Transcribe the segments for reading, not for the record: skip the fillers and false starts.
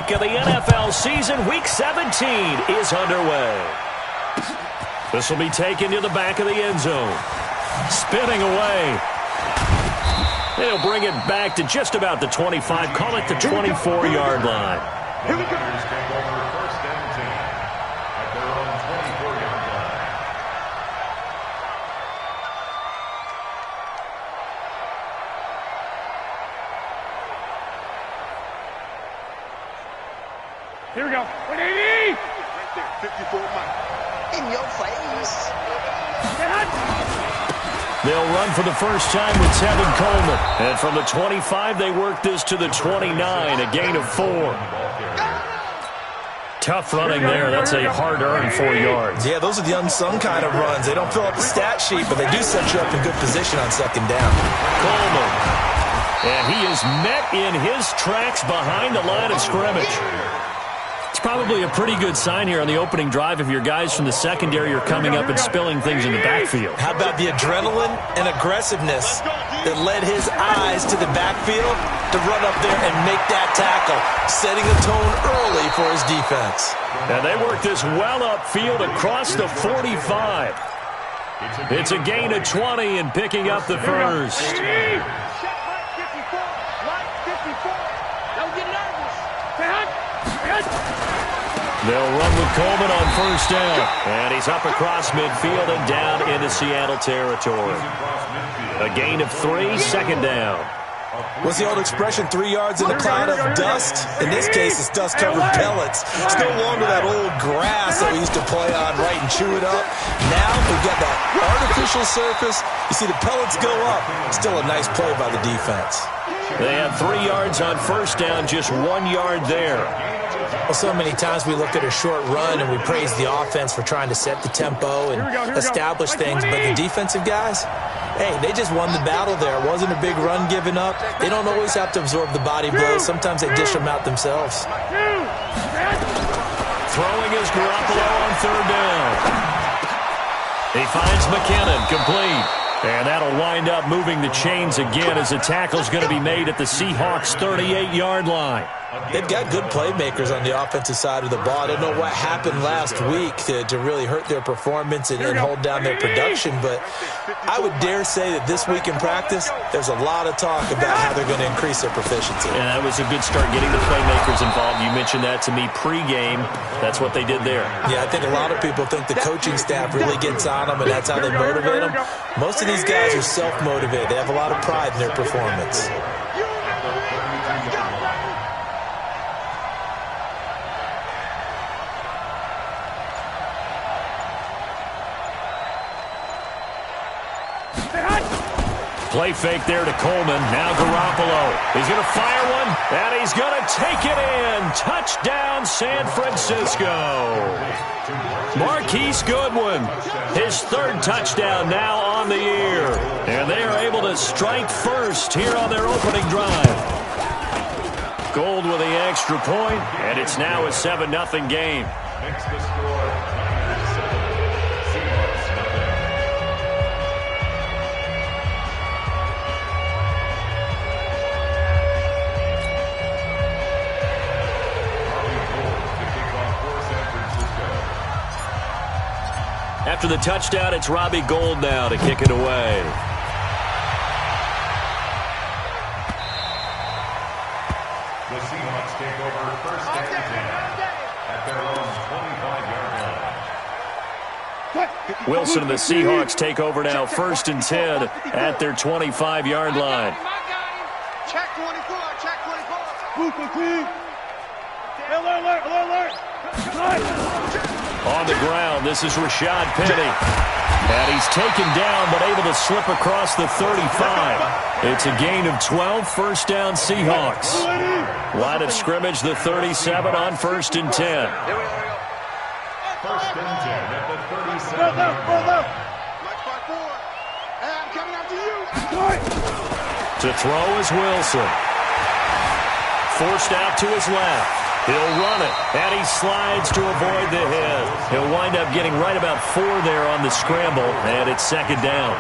week of the NFL season. Week 17 is underway. This will be taken to the back of the end zone. Spinning away. They'll bring it back to just about the 25. Call it the 24-yard line. Here we go. Take over first and 10 at their own 24-yard line. Here we go. 180! Right there, 54 Mike. In your face. They'll run for the first time with Tevin Coleman. And from the 25, they work this to the 29, a gain of 4. Tough running there. That's a hard-earned 4 yards. Yeah, those are the unsung kind of runs. They don't fill up the stat sheet, but they do set you up in good position on second down. Coleman. And he is met in his tracks behind the line of scrimmage. It's probably a pretty good sign here on the opening drive if your guys from the secondary are coming up and spilling things in the backfield. How about the adrenaline and aggressiveness that led his eyes to the backfield to run up there and make that tackle, setting a tone early for his defense. And they work this well upfield across the 45. It's a gain of 20 and picking up the first. They'll run with Coleman on first down. And he's up across midfield and down into Seattle territory. A gain of 3, second down. What's the old expression, 3 yards in a cloud of dust? In this case, it's dust-covered pellets. It's no longer that old grass that we used to play on, right, and chew it up. Now we've got that artificial surface. You see the pellets go up. Still a nice play by the defense. They have 3 yards on first down, just 1 yard there. Well, so many times we look at a short run and we praise the offense for trying to set the tempo and establish things, but the defensive guys, hey, they just won the battle there. It wasn't a big run given up. They don't always have to absorb the body blows. Sometimes they dish them out themselves. Throwing is Garoppolo on third down. He finds McKinnon, complete. And that'll wind up moving the chains again as the tackle's going to be made at the Seahawks' 38-yard line. They've got good playmakers on the offensive side of the ball. I don't know what happened last week to really hurt their performance and hold down their production, but I would dare say that this week in practice, there's a lot of talk about how they're going to increase their proficiency. And that was a good start getting the playmakers involved. You mentioned that to me pregame. That's what they did there. Yeah, I think a lot of people think the coaching staff really gets on them, and that's how they motivate them. Most of these guys are self-motivated. They have a lot of pride in their performance. Play fake there to Coleman. Now Garoppolo. He's going to fire one, and he's going to take it in. Touchdown, San Francisco. Marquise Goodwin, his third touchdown now on the year. And they are able to strike first here on their opening drive. Gold with the extra point, and it's now a 7-0 game. Makes the score. After the touchdown, it's Robbie Gould now to kick it away. The Seahawks take over first and 10 at their own 25-yard line. Wilson and the Seahawks take over now first and 10 at their 25-yard line. Check 24, check 24. On the ground, this is Rashad Penny. And he's taken down, but able to slip across the 35. It's a gain of 12, first down Seahawks. Line of scrimmage, the 37 on first and 10. First and 10 at the 37. I'm coming after you. To throw is Wilson. Forced out to his left. He'll run it, and he slides to avoid the hit. He'll wind up getting right about 4 there on the scramble, and it's second down.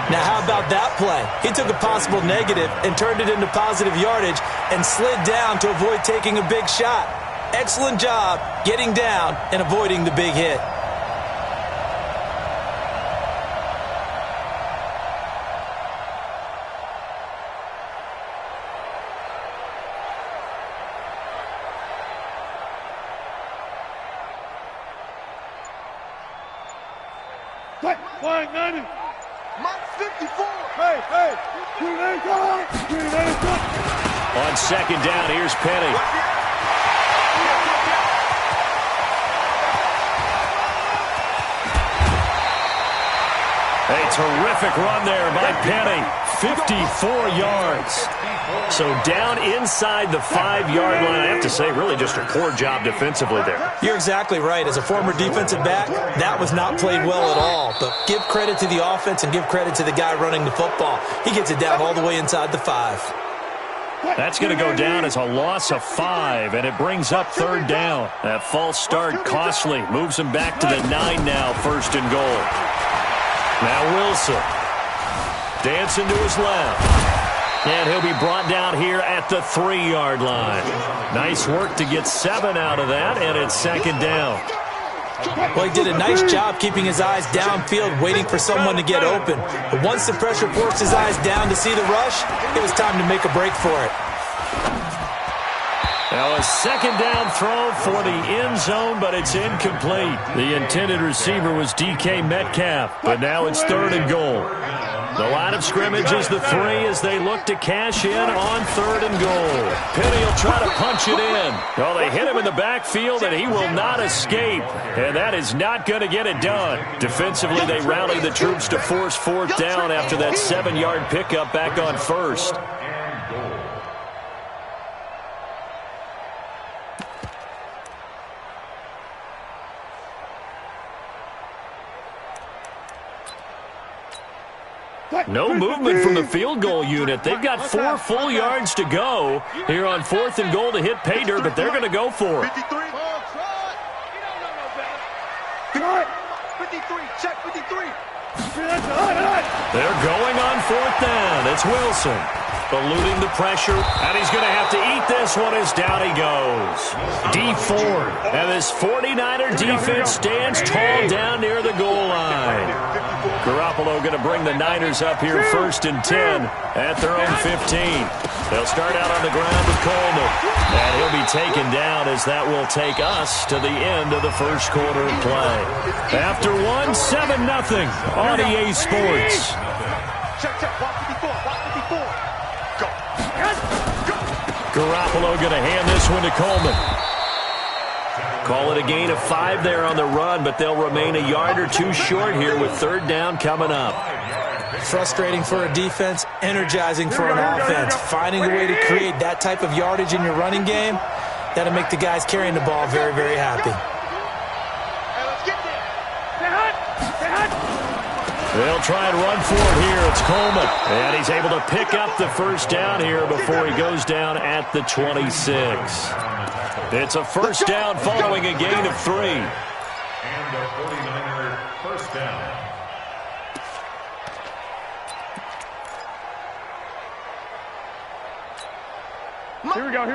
Now, how about that play? He took a possible negative and turned it into positive yardage and slid down to avoid taking a big shot. excellent job getting down and avoiding the big hit. Flying 90. Mark 54. Hey, hey. On second down, here's Penny. A terrific run there by Penny. 54 yards. So down inside the 5-yard line. I have to say, really just a poor job defensively there. You're exactly right. As a former defensive back, that was not played well at all. But give credit to the offense and give credit to the guy running the football. He gets it down all the way inside the 5. That's going to go down as a loss of 5, and it brings up third down. That false start costly. Moves him back to the 9 now, first and goal. Now Wilson. Dancing to his left. And he'll be brought down here at the 3-yard line. Nice work to get 7 out of that, and it's second down. Well, he did a nice job keeping his eyes downfield, waiting for someone to get open. But once the pressure forced his eyes down to see the rush, it was time to make a break for it. Now a second down throw for the end zone, but it's incomplete. The intended receiver was DK Metcalf, but now it's third and goal. The line of scrimmage is the 3 as they look to cash in on third and goal. Penny will try to punch it in. Well, they hit him in the backfield, and he will not escape. And that is not going to get it done. Defensively, they rally the troops to force fourth down after that 7-yard pickup back on first. No movement from the field goal unit. They've got 4 full yards to go here on fourth and goal to hit pay dirt, but they're going to go for it. 53. Check 53. They're going on fourth down. It's Wilson eluding the pressure, and he's going to have to eat this one as down he goes. D Ford, and this 49er defense stands tall down near the goal line. Garoppolo going to bring the Niners up here first and 10 at their own 15. They'll start out on the ground with Coleman, and he'll be taken down as that will take us to the end of the first quarter of play. After 7-0 on EA Sports. Check, 154, 154. Go. Garoppolo going to hand this one to Coleman. Call it a gain of 5 there on the run, but they'll remain a yard or 2 short here with third down coming up. Frustrating for a defense, energizing for an offense. Finding a way to create that type of yardage in your running game, that'll make the guys carrying the ball very, very happy. They'll try and run for it here. It's Coleman. And he's able to pick up the first down here before he goes down at the 26. It's a first down following a gain of 3. And a 49er first down. Here we go.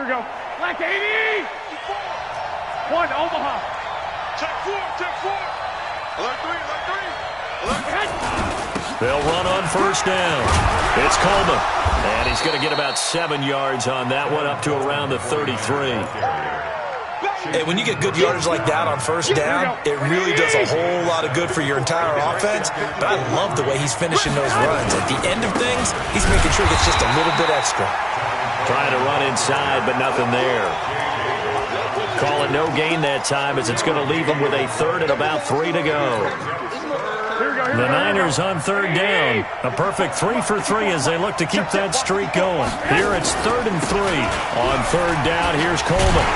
Black 80! 1, Omaha. Check 4. Alert 3. They'll run on first down. It's Coleman. And he's going to get about 7 yards on that one, up to around the 33. Hey, when you get good yardage like that on first down, it really does a whole lot of good for your entire offense. But I love the way he's finishing those runs. At the end of things, he's making sure he gets just a little bit extra. Trying to run inside, but nothing there. Call it no gain that time, as it's going to leave him with a third and about 3 to go. The Niners on third down. A perfect 3 for 3 as they look to keep that streak going. Here it's 3rd and 3. On third down, here's Coleman.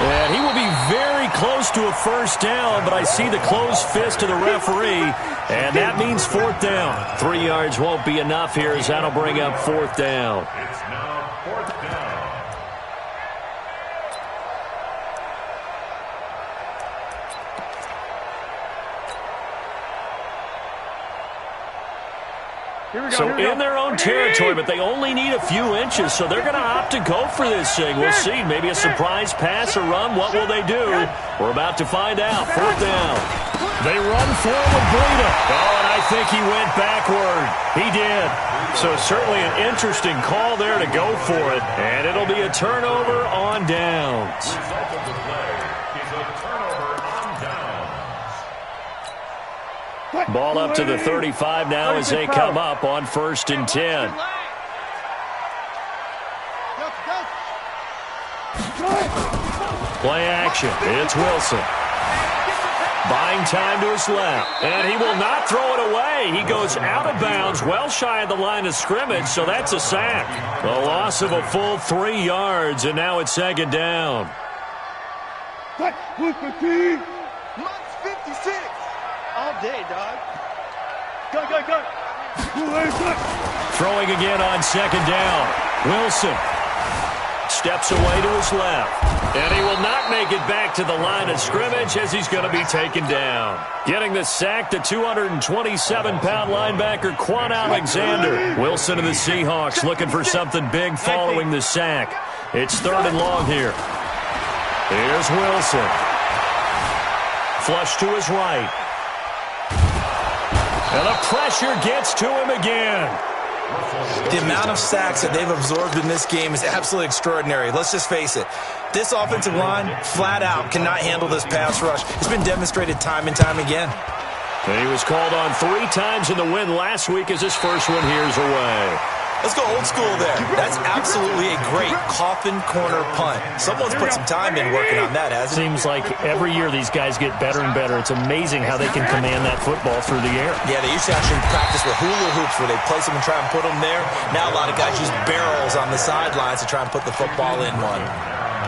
And he will be very close to a first down, but I see the closed fist of the referee, and that means fourth down. 3 yards won't be enough here, as that'll bring up fourth down. It's now fourth down. So in their own territory, but they only need a few inches, so they're going to opt to go for this thing. We'll see. Maybe a surprise pass or run. What will they do? We're about to find out. 4th down. They run forward, Breida. Oh, and I think he went backward. He did. So certainly an interesting call there to go for it. And it'll be a turnover on downs. The result of the play is a turnover on downs. Ball up to the 35 now as they come up on 1st and 10. Play action. It's Wilson. Buying time to his left. And he will not throw it away. He goes out of bounds, well shy of the line of scrimmage, so that's a sack. A loss of a full 3 yards, and now it's 2nd down. Mine's 56. All day, dog. Go. Throwing again on 2nd down. Wilson steps away to his left. And he will not make it back to the line of scrimmage as he's going to be taken down. Getting the sack, the 227-pound linebacker, Quan Alexander. Wilson of the Seahawks looking for something big following the sack. It's 3rd and long here. Here's Wilson. Flush to his right. And the pressure gets to him again. The amount of sacks that they've absorbed in this game is absolutely extraordinary. Let's just face it. This offensive line, flat out, cannot handle this pass rush. It's been demonstrated time and time again. And he was called on 3 times in the win last week as his first one here's away. Let's go old school there. That's absolutely a great coffin corner punt. Someone's put some time in working on that, hasn't it? Seems like every year these guys get better and better. It's amazing how they can command that football through the air. Yeah, they used to actually practice with hula hoops where they place them and try and put them there. Now a lot of guys use barrels on the sidelines to try and put the football in one.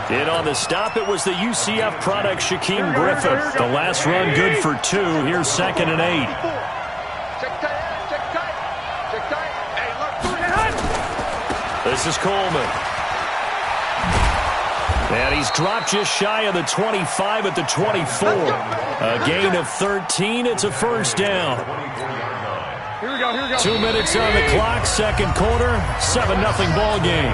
And on the stop, it was the UCF product, Shaquem Griffin. The last run good for 2. Here's 2nd and 8. This is Coleman. And he's dropped just shy of the 25 at the 24. A gain of 13. It's a 1st down. Here we go. 2 minutes on the clock, 2nd quarter, 7-0 ball game.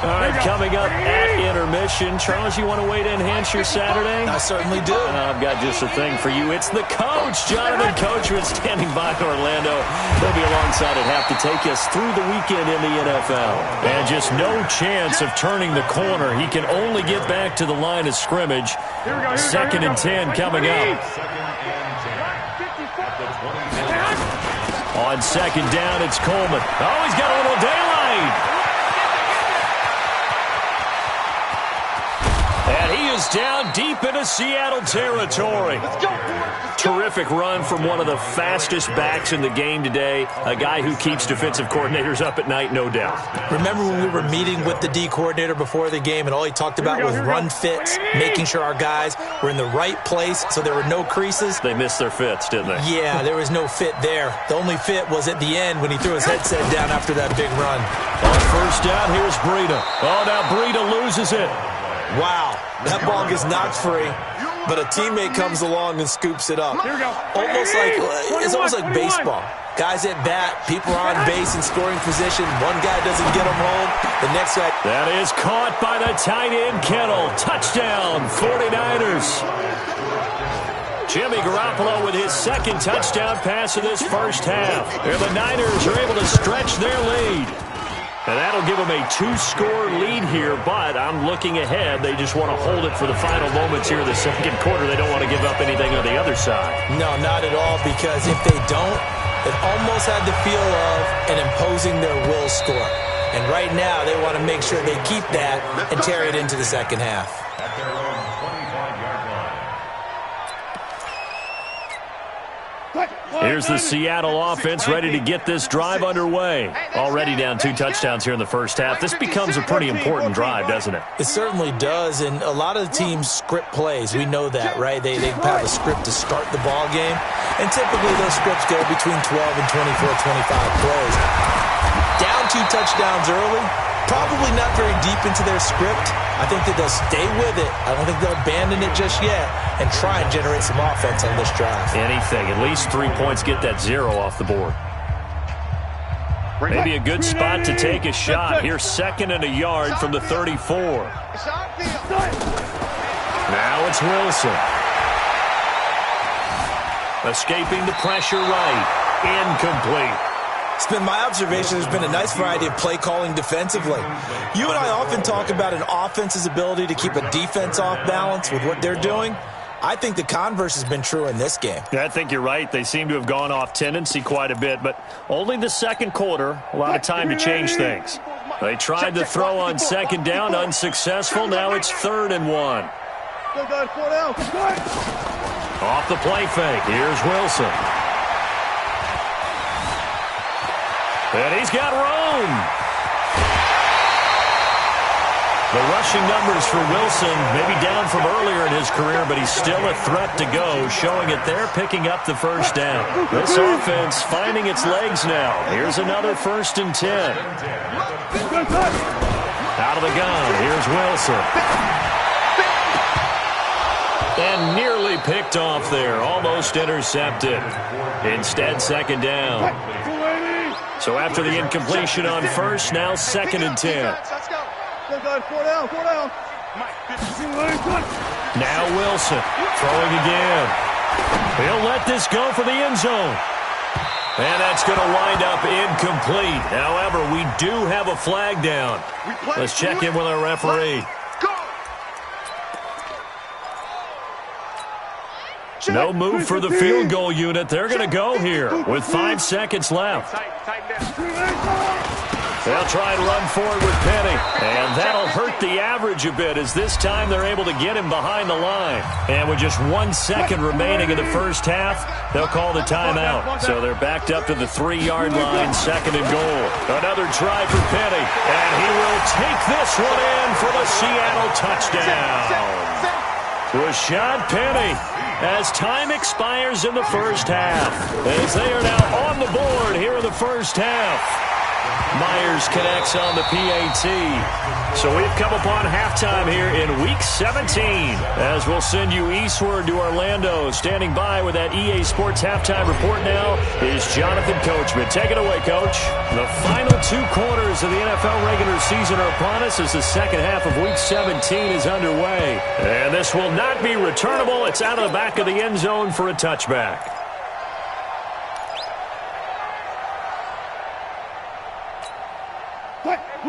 All right, coming up at intermission. Charles, you want to wait to enhance your Saturday? I certainly do. I've got just a thing for you. It's the coach, Jonathan Coachman, standing by in Orlando. He'll be alongside at half to take us through the weekend in the NFL. And just no chance of turning the corner. He can only get back to the line of scrimmage. 2nd and 10 coming up. On 2nd down, it's Coleman. Oh, he's got a little daylight. And he is down deep into Seattle territory. Terrific run from one of the fastest backs in the game today. A guy who keeps defensive coordinators up at night, no doubt. Remember when we were meeting with the D coordinator before the game and all he talked about was run fits, making sure our guys were in the right place so there were no creases? They missed their fits, didn't they? Yeah, there was no fit there. The only fit was at the end when he threw his headset down after that big run. On 1st down, here's Breida. Oh, now Breida loses it. Wow, that ball gets knocked free, but a teammate comes along and scoops it up. It's almost like baseball. Guys at bat, people are on base in scoring position. One guy doesn't get them home, the next guy. That is caught by the tight end, Kittle. Touchdown, 49ers. Jimmy Garoppolo with his 2nd touchdown pass of this 1st half. And the Niners are able to stretch their lead. And that'll give them a 2-score lead here, but I'm looking ahead. They just want to hold it for the final moments here in the 2nd quarter. They don't want to give up anything on the other side. No, not at all, because if they don't, it almost had the feel of an imposing their will score. And right now, they want to make sure they keep that and carry it into the 2nd half. At their own 25-yard line. Here's the Seattle offense ready to get this drive underway. Already down 2 touchdowns here in the 1st half. This becomes a pretty important drive, doesn't it? It certainly does, and a lot of the teams script plays. We know that, right? They have a script to start the ball game, and typically those scripts go between 12 and 24, 25 plays. Down 2 touchdowns early, probably not very deep into their script. I think that they'll stay with it. I don't think they'll abandon it just yet and try and generate some offense on this drive. Anything. At least 3 points, get that 0 off the board. Maybe a good spot to take a shot. Here's 2nd and a yard from the 34. Now it's Wilson. Escaping the pressure right. Incomplete. It's been my observation there's been a nice variety of play calling defensively. You and I often talk about an offense's ability to keep a defense off balance with what they're doing. I think the converse has been true in this game. Yeah, I think you're right. They seem to have gone off tendency quite a bit, but only the second quarter, a lot of time to change things. They tried to throw on 2nd down, unsuccessful. Now it's 3rd and 1. Off the play fake. Here's Wilson. And he's got room. The rushing numbers for Wilson maybe down from earlier in his career, but he's still a threat to go, showing it they're picking up the 1st down. This offense finding its legs now. Here's another 1st and 10. Out of the gun. Here's Wilson. And nearly picked off there. Almost intercepted. Instead, 2nd down. So after the incompletion on 1st, now 2nd and 10. Now Wilson throwing again. He'll let this go for the end zone. And that's going to wind up incomplete. However, we do have a flag down. Let's check in with our referee. No move for the field goal unit. They're going to go here with 5 seconds left. They'll try and run forward with Penny. And that'll hurt the average a bit as this time they're able to get him behind the line. And with just 1 second remaining in the first half, they'll call the timeout. So they're backed up to the 3-yard line, 2nd and goal. Another try for Penny. And he will take this one in for the Seattle touchdown. Rashad Penny, as time expires in the first half, as they are now on the board here in the first half. Myers connects on the PAT. So we've come upon halftime here in Week 17. As we'll send you eastward to Orlando. Standing by with that EA Sports halftime report now is Jonathan Coachman. Take it away, Coach. The final 2 quarters of the NFL regular season are upon us as the second half of Week 17 is underway. And this will not be returnable. It's out of the back of the end zone for a touchback.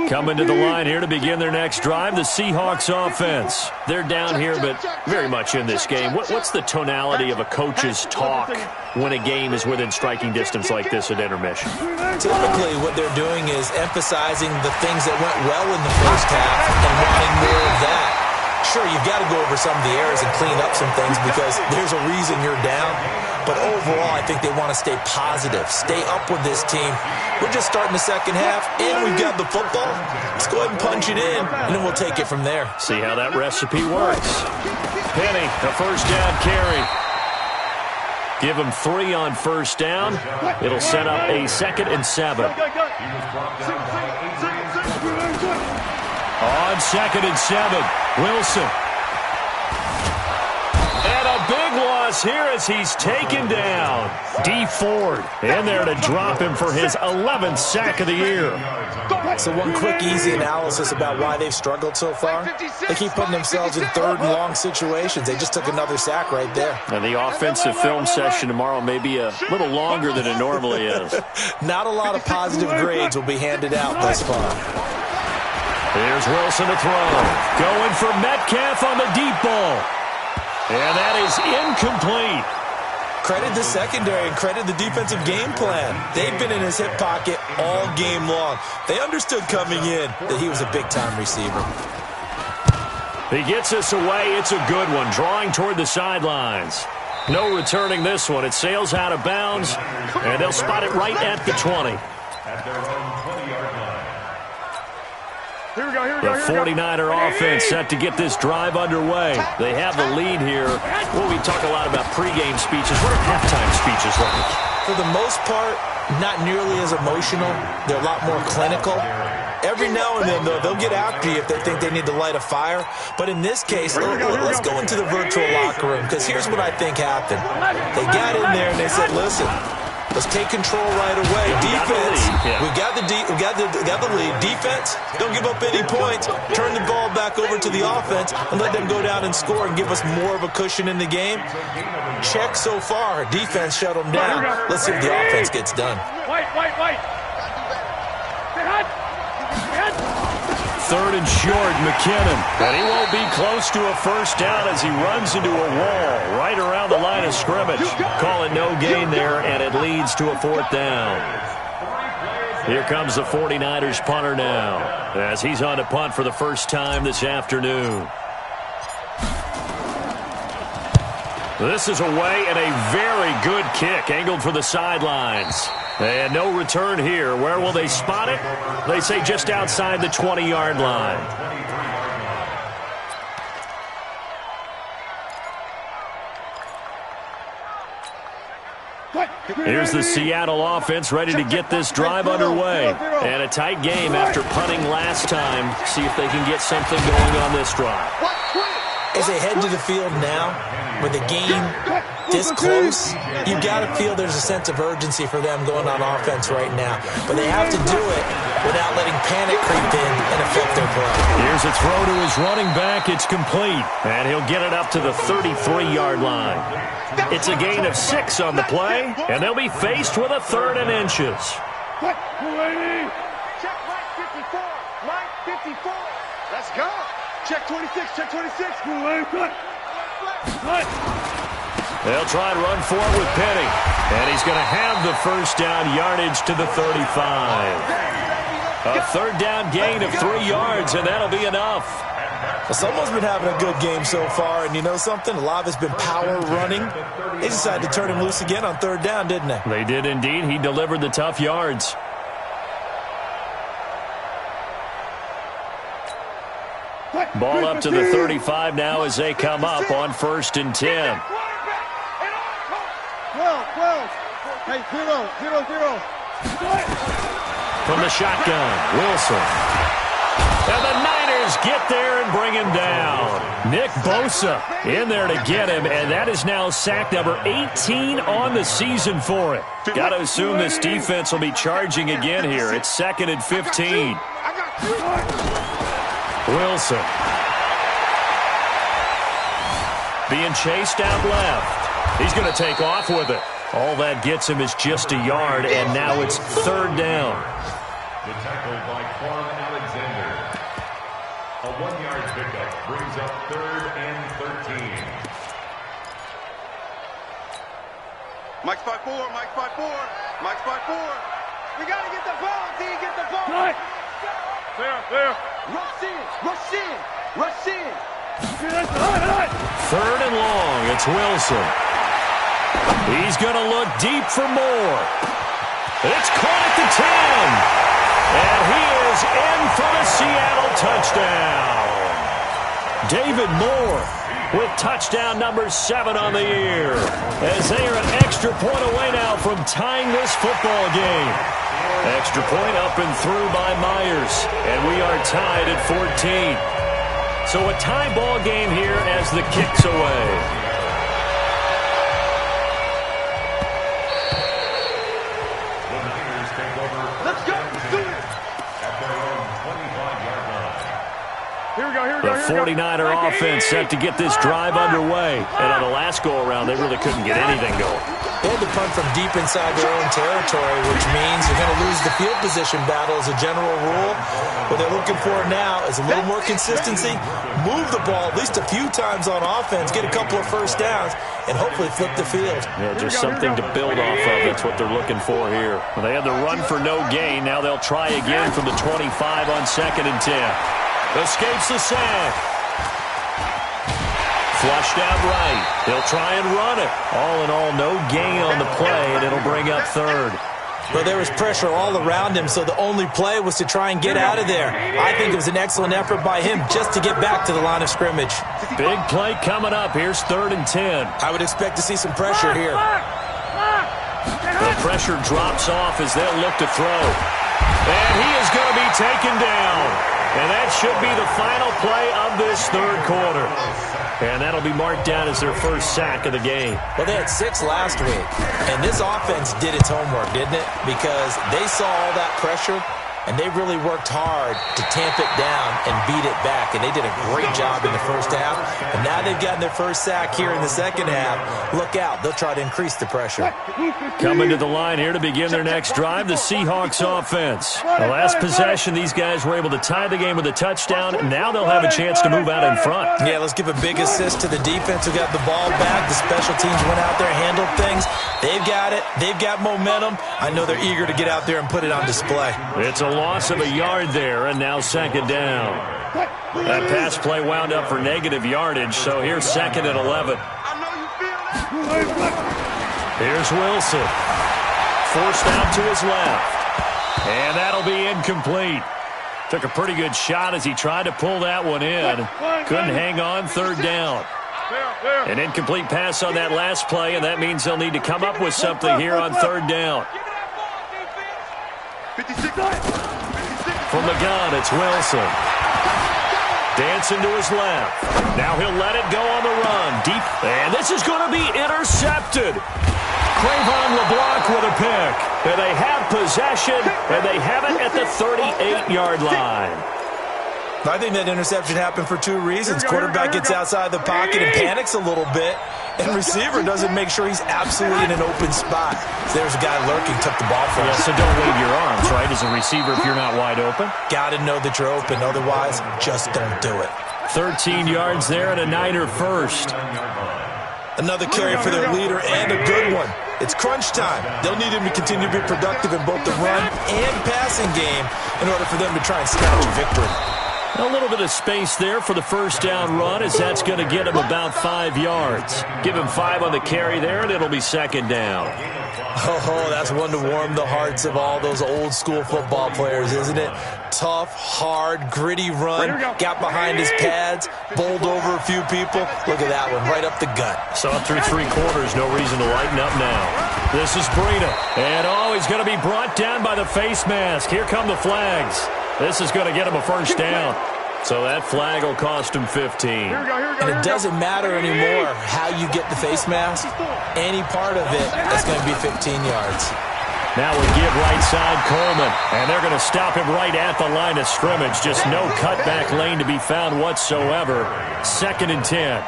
Coming to the line here to begin their next drive, the Seahawks offense. They're down here, but very much in this game. What's the tonality of a coach's talk when a game is within striking distance like this at intermission? Typically, what they're doing is emphasizing the things that went well in the first half and wanting more of that. Sure, you've got to go over some of the errors and clean up some things because there's a reason you're down. But overall, I think they want to stay positive, stay up with this team. We're just starting the second half, and we've got the football. Let's go ahead and punch it in, and then we'll take it from there. See how that recipe works. Penny, the first down carry. Give him 3 on first down. It'll set up a 2nd and 7. On 2nd and 7, Wilson. And a big loss here as he's taken down. D. Ford in there to drop him for his 11th sack of the year. So one quick, easy analysis about why they've struggled so far. They keep putting themselves in 3rd and long situations. They just took another sack right there. And the offensive film session tomorrow may be a little longer than it normally is. Not a lot of positive grades will be handed out thus far. Here's Wilson to throw. Going for Metcalf on the deep ball. And that is incomplete. Credit the secondary and credit the defensive game plan. They've been in his hip pocket all game long. They understood coming in that he was a big-time receiver. He gets us away. It's a good one. Drawing toward the sidelines. No returning this one. It sails out of bounds, and they'll spot it right at the 20. At their own 20-yard line. Here we go, here we The go, here we go. 49er offense set to get this drive underway. They have the lead here. Well, we talk a lot about pregame speeches. What are halftime speeches like? For the most part, not nearly as emotional. They're a lot more clinical. Every now and then, though, they'll get after you if they think they need to light a fire. But in this case, let's go into the virtual locker room, because here's what I think happened. They got in there and they said, listen, Let's take control right away. Defense, we got the lead. Defense, don't give up any points. Turn the ball back over to the offense and let them go down and score and give us more of a cushion in the game. Check so far. Defense shut them down. Let's see if the offense gets done. White. Third and short, McKinnon. And he won't be close to a first down as he runs into a wall right around the line of scrimmage. Call it no gain there, and it leads to a fourth down. Here comes the 49ers punter now as he's on to punt for the first time this afternoon. This is away and a very good kick angled for the sidelines. And no return here. Where will they spot it? They say just outside the 20-yard line. Here's the Seattle offense ready to get this drive underway. And a tight game after punting last time. See if they can get something going on this drive. As they head to the field now, with the game this close, you've got to feel there's a sense of urgency for them going on offense right now. But they have to do it without letting panic creep in and affect their play. Here's a throw to his running back. It's complete. And he'll get it up to the 33-yard line. It's a gain of 6 on the play, and they'll be faced with a 3rd and inches. Check right 54. Right 54. Let's go. Check 26. Check 26. They'll try and run for it with Penny. And he's going to have the first down yardage to the 35. A 3rd down gain of 3 yards, and that'll be enough. Well, someone's been having a good game so far, and you know something? A lot of it's been power running. They decided to turn him loose again on 3rd down, didn't they? They did indeed. He delivered the tough yards. Ball up to the 35 now as they come up on 1st and 10. 12. Hey, 0. From the shotgun, Wilson. And the Niners get there and bring him down. Nick Bosa in there to get him, and that is now sack number 18 on the season for it. Got to assume this defense will be charging again here. It's 2nd and 15. Wilson. Being chased out left. He's going to take off with it. All that gets him is just a yard, and now it's 3rd down. The tackle by Quan Alexander. A 1-yard pickup brings up 3rd and 13. Mike spot 4. We got to get the ball, D. Get the ball. There. Rush in. 3rd and long. It's Wilson. He's going to look deep for more. It's caught at the 10. And he is in for the Seattle touchdown. David Moore with touchdown number 7 on the year. As they are an extra point away now from tying this football game. Extra point up and through by Myers. And we are tied at 14. So a tie ball game here as the kick's away. The 49er offense set to get this drive underway. And on the last go-around, they really couldn't get anything going. They had to punt from deep inside their own territory, which means you're going to lose the field position battle as a general rule. What they're looking for now is a little more consistency, move the ball at least a few times on offense, get a couple of first downs, and hopefully flip the field. Yeah, just something to build off of. That's what they're looking for here. Well, they had the run for no gain. Now they'll try again from the 25 on 2nd and 10. Escapes the sack. Flushed out right. They'll try and run it. All in all, no gain on the play, and it'll bring up 3rd. Well, there was pressure all around him, so the only play was to try and get out of there. I think it was an excellent effort by him just to get back to the line of scrimmage. Big play coming up. Here's 3rd and 10. I would expect to see some pressure here. The pressure drops off as they'll look to throw. And he is going to be taken down. And that should be the final play of this third quarter. And that'll be marked down as their first sack of the game. Well, they had 6 last week, and this offense did its homework, didn't it? Because they saw all that pressure, and they really worked hard to tamp it down and beat it back, and they did a great job in the first half. And now they've gotten their first sack here in the second half. Look out. They'll try to increase the pressure. Coming to the line here to begin their next drive, the Seahawks offense. The last possession, these guys were able to tie the game with a touchdown. Now they'll have a chance to move out in front. Yeah, let's give a big assist to the defense who got the ball back. The special teams went out there, handled things. They've got it. They've got momentum. I know they're eager to get out there and put it on display. It's a loss of a yard there, and now second down. That pass play wound up for negative yardage, so here's second and 11. Here's Wilson. Forced out to his left. And that'll be incomplete. Took a pretty good shot as he tried to pull that one in. Couldn't hang on, third down. An incomplete pass on that last play, and that means they'll need to come up with something here on third down. From the gun, it's Wilson. Dancing to his left. Now he'll let it go on the run. Deep. And this is going to be intercepted. Cravon LeBlanc with a pick. And they have possession, and they have it at the 38-yard line. I think that interception happened for 2 reasons. Quarterback gets outside the pocket and panics a little bit, and receiver doesn't make sure he's absolutely in an open spot. So there's a guy lurking, took the ball from him. So don't wave your arms, right, as a receiver if you're not wide open. Got to know that you're open. Otherwise, just don't do it. 13 yards there and a Niner first. Another carry for their leader and a good one. It's crunch time. They'll need him to continue to be productive in both the run and passing game in order for them to try and snatch a victory. A little bit of space there for the first down run, as that's going to get him about 5 yards. Give him 5 on the carry there, and it'll be second down. Oh, that's one to warm the hearts of all those old-school football players, isn't it? Tough, hard, gritty run, got behind his pads, bowled over a few people. Look at that one, right up the gut. Saw through 3 quarters, no reason to lighten up now. This is Breida, and he's going to be brought down by the face mask. Here come the flags. This is going to get him a first down. So that flag will cost him 15. And it doesn't matter anymore how you get the face mask. Any part of it, that's going to be 15 yards. Now we give right side Coleman. And they're going to stop him right at the line of scrimmage. Just no cutback lane to be found whatsoever. Second and 10.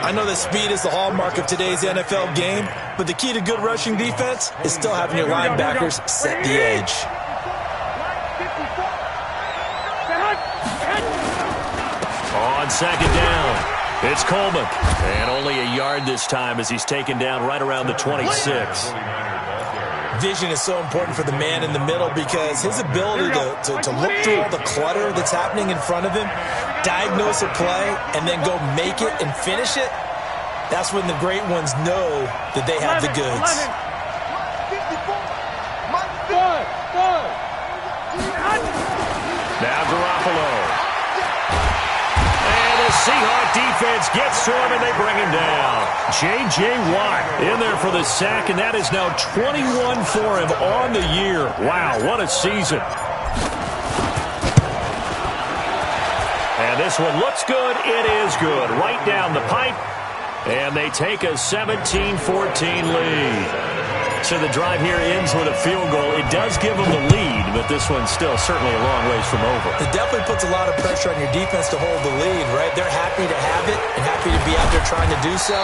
I know that speed is the hallmark of today's NFL game, but the key to good rushing defense is still having your linebackers set the edge. On second down, it's Coleman. And only a yard this time as he's taken down right around the 26. Vision is so important for the man in the middle because his ability to look through all the clutter that's happening in front of him, diagnose a play, and then go make it and finish it, that's when the great ones know that they have the goods. Now Garoppolo. Seahawk defense gets to him, and they bring him down. J.J. Watt in there for the sack, and that is now 21 for him on the year. Wow, what a season. And this one looks good. It is good. Right down the pipe, and they take a 17-14 lead. So the drive here ends with a field goal. It does give them the lead, but this one's still certainly a long ways from over. It definitely puts a lot of pressure on your defense to hold the lead, right? They're happy to have it and happy to be out there trying to do so.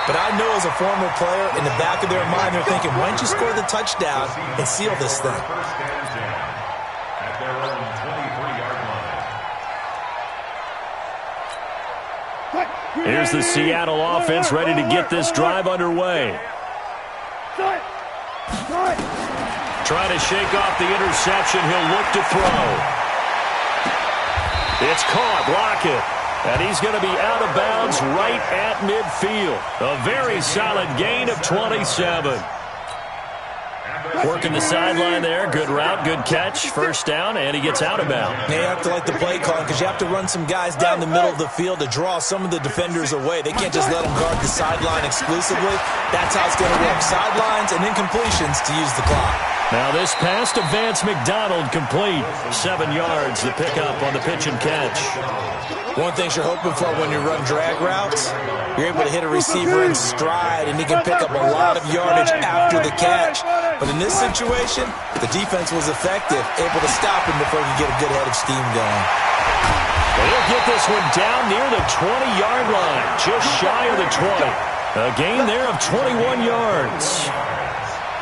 But I know as a former player, in the back of their mind, they're thinking, why don't you score the touchdown and seal this thing? At their own 23-yard line. Here's the Seattle offense ready to get this drive underway. Trying to shake off the interception. He'll look to throw. It's caught. Lockett. And he's going to be out of bounds right at midfield. A very solid gain of 27. Working the sideline there. Good route, good catch. First down, and he gets out of bounds. Now you have to like the play call because you have to run some guys down the middle of the field to draw some of the defenders away. They can't just let them guard the sideline exclusively. That's how it's going to work. Sidelines and incompletions to use the clock. Now this pass to Vance McDonald complete. 7 yards, the pickup on the pitch and catch. One thing you're hoping for when you run drag routes, you're able to hit a receiver in stride, and he can pick up a lot of yardage after the catch. But in this situation, the defense was effective, able to stop him before he could get a good head of steam going. They'll get this one down near the 20-yard line, just shy of the 20. A gain there of 21 yards.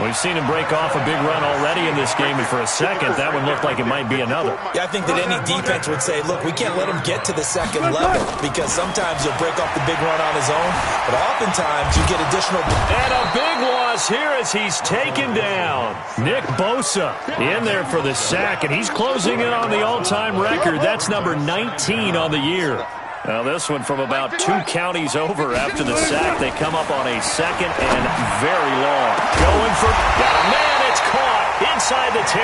We've seen him break off a big run already in this game, and for a second, that one looked like it might be another. Yeah, I think that any defense would say, look, we can't let him get to the second level, because sometimes he'll break off the big run on his own, but oftentimes you get additional. And a big loss here as he's taken down. Nick Bosa in there for the sack, and he's closing in on the all-time record. That's number 19 on the year. Now this one from about 2 counties over after the sack. They come up on a second and very long. Going for, got a man, it's caught inside the 10.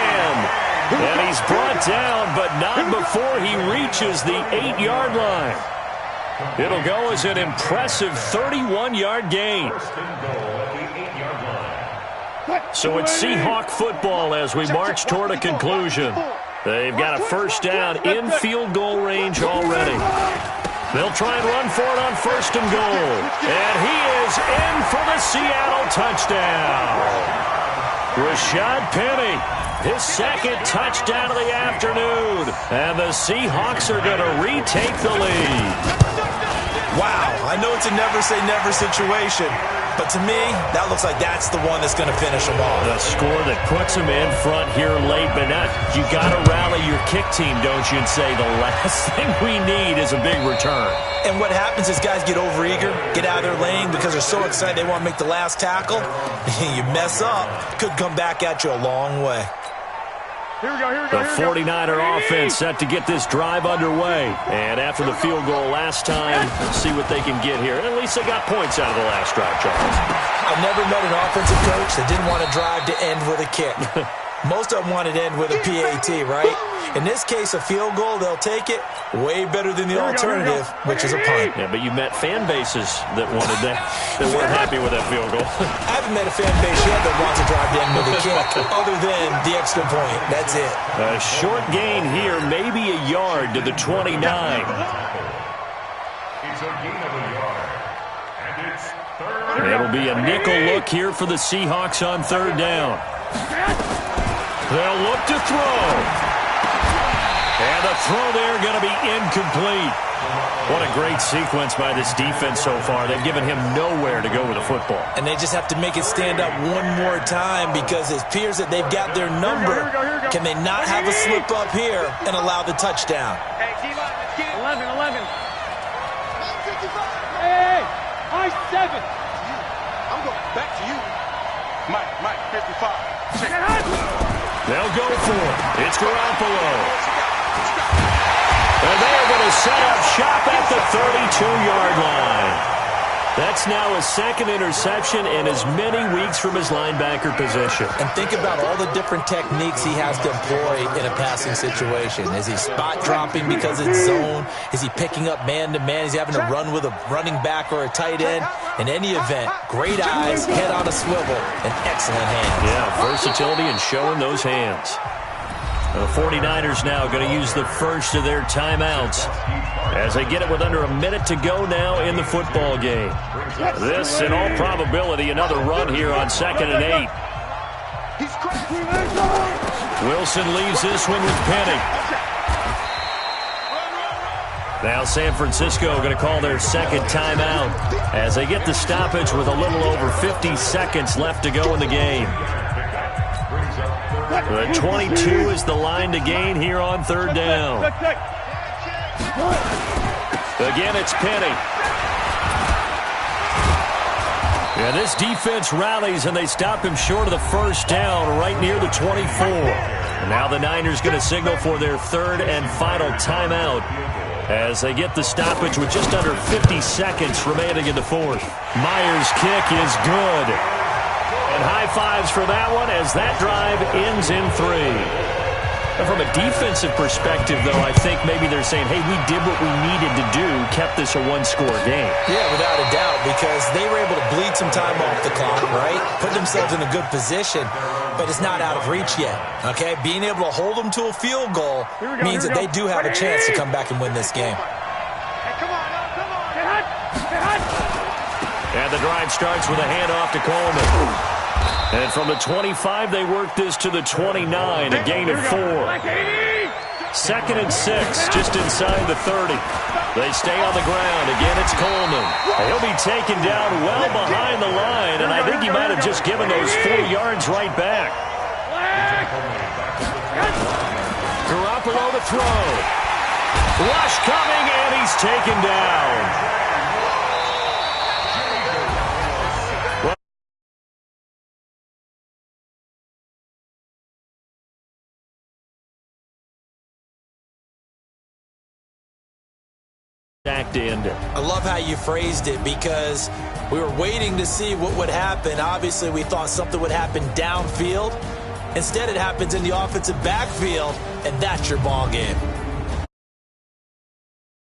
And he's brought down, but not before he reaches the 8-yard line. It'll go as an impressive 31-yard gain. So it's Seahawk football as we march toward a conclusion. They've got a first down in field goal range already. They'll try and run for it on first and goal. And he is in for the Seattle touchdown. Rashad Penny, his second touchdown of the afternoon. And the Seahawks are going to retake the lead. Wow, I know it's a never-say-never situation, but to me, that looks like that's the one that's going to finish them off. The score that puts them in front here late, but not. You got to rally your kick team, don't you, and say the last thing we need is a big return. And what happens is guys get overeager, get out of their lane because they're so excited they want to make the last tackle. You mess up, could come back at you a long way. Here we go. The 49er offense set to get this drive underway. And after the field goal last time, see what they can get here. And at least they got points out of the last drive, Charles. I've never met an offensive coach that didn't want to drive to end with a kick. Most of them wanted to end with a PAT, right? In this case, a field goal, they'll take it. Way better than the alternative, which is a punt. Yeah, but you met fan bases that wanted that weren't happy with that field goal. I haven't met a fan base yet that wants to drive to end with a kick, other than the extra point. That's it. A short gain here, maybe a yard to the 29. It's a gain of a yard. And it's third. It'll be a nickel look here for the Seahawks on third down. They'll look to throw. And the throw there going to be incomplete. What a great sequence by this defense so far. They've given him nowhere to go with the football. And they just have to make it stand up one more time because it appears that they've got their number. Can they not have a slip up here and allow the touchdown? Hey, keep up. Let's get it. 11. Hey, I-7. I'm going back to you. Mike, 55. Check. They'll go for it. It's Garoppolo. And they are going to set up shop at the 32-yard line. That's now his second interception in as many weeks from his linebacker position. And think about all the different techniques he has to employ in a passing situation. Is he spot dropping because it's zone? Is he picking up man-to-man? Is he having to run with a running back or a tight end? In any event, great eyes, head on a swivel, and excellent hands. Yeah, versatility and showing those hands. The 49ers now going to use the first of their timeouts as they get it with under a minute to go now in the football game. This, in all probability, another run here on 2nd and 8. Wilson leaves this one with Penny. Now San Francisco going to call their second timeout as they get the stoppage with a little over 50 seconds left to go in the game. The 22 is the line to gain here on third down. Again, it's Penny. Yeah, this defense rallies, and they stop him short of the first down right near the 24. And now the Niners going to signal for their third and final timeout as they get the stoppage with just under 50 seconds remaining in the fourth. Myers' kick is good. And high fives for that one as that drive ends in 3. And from a defensive perspective, though, I think maybe they're saying, hey, we did what we needed to do. kept this a one-score game. Yeah, without a doubt, because they were able to bleed some time off the clock, right? Put themselves in a good position, but it's not out of reach yet, okay? Being able to hold them to a field goal means that they do have a chance to come back and win this game. Hey, come on, now, come on. Get hot. Get hot. And the drive starts with a handoff to Coleman. And from the 25, they work this to the 29, a gain of 4. Second and 6, just inside the 30. They stay on the ground. Again, it's Coleman. He'll be taken down well behind the line, and I think he might have just given those 4 yards right back. Garoppolo to throw. Rush coming, and he's taken down. I love how you phrased it because we were waiting to see what would happen. Obviously, we thought something would happen downfield. Instead, it happens in the offensive backfield, and that's your ball game.